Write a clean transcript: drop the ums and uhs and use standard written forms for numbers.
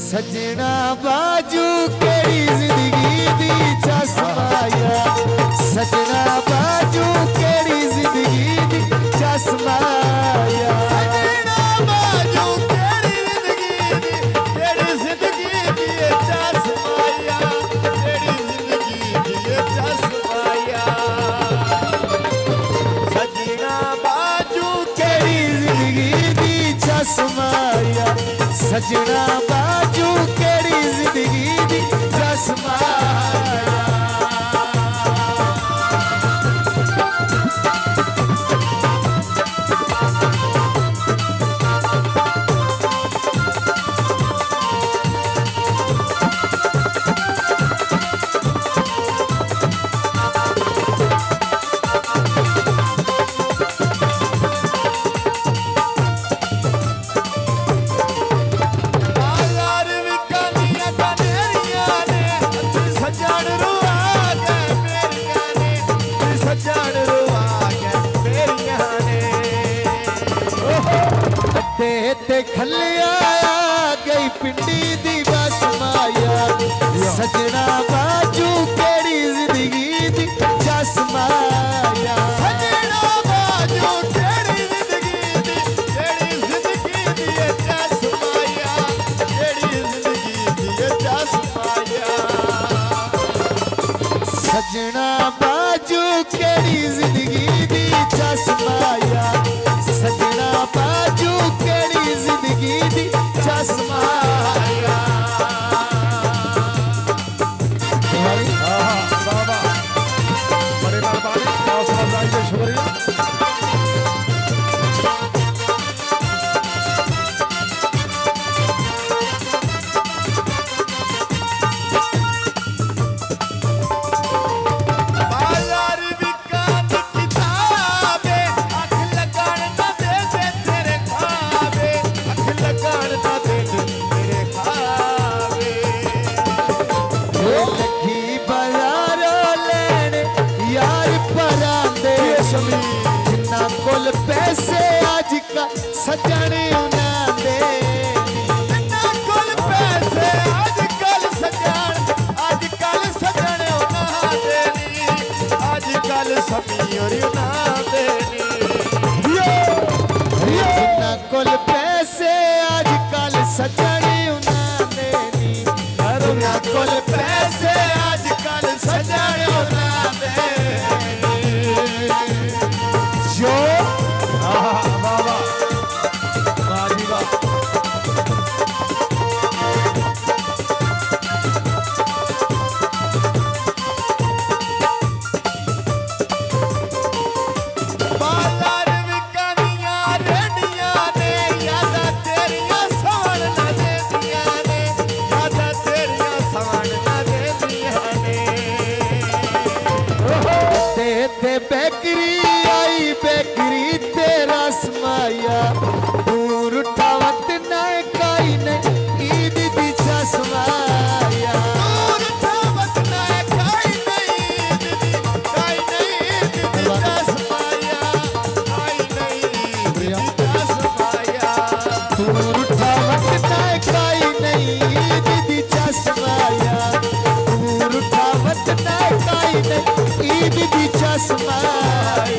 सजना बाजू केड़ी जिंदगी दी चश्माया, सजना बाजू केड़ी जिंदगी दी चश्माया, सजना बाजू केड़ी जिंदगी दी चश्माया, केड़ी जिंदगी दी चश्माया, सजना बाजू केड़ी जिंदगी दी चश्माया, सजना बाजू केड़ी जिंदगी दी चश्माया। ते खलिया गई पिंडी दी बस माया, सजना बाजू केड़ी जिंदगी दी चश्माया, सजना बाजू केड़ी जिंदगी दी चश्माया, केड़ी जिंदगी दी चश्माया, सजना बाजू केड़ी जिंदगी दी चश्माया, सजना बाजू केड़ी जिंदगी दी चश्माया। बाबा बड़े मेहरबानी, शुक्रिया। जिन्ना कोल पैसे अजकल सजने उन्हां दे, जिन्ना कोल पैसे अजकल सजने उन्हां दे, अजकल समीर उन्हां दे, जिन्ना कोल पैसे अजकल सजने उन्हां दे, जिन्ना कोल पैसे अजकल सजने उन्हां दे। जो बाबा बाजी बा बाजार विकानियां रेडियां ने यादा तेरियां सवण न देदियां ने, यादा तेरियां सवण न देदियां ने, ते बेकरी बेकरी तेरा समाया, दूर उठावत न काई ने ईद दी चश्माया, दूर उठावत न काई ने ईद दी चश्माया, काई ने ईद दी चश्माया, दूर उठावत न काई ने ईद दी चश्माया, दूर उठावत न काई ने ईद दी चश्माया।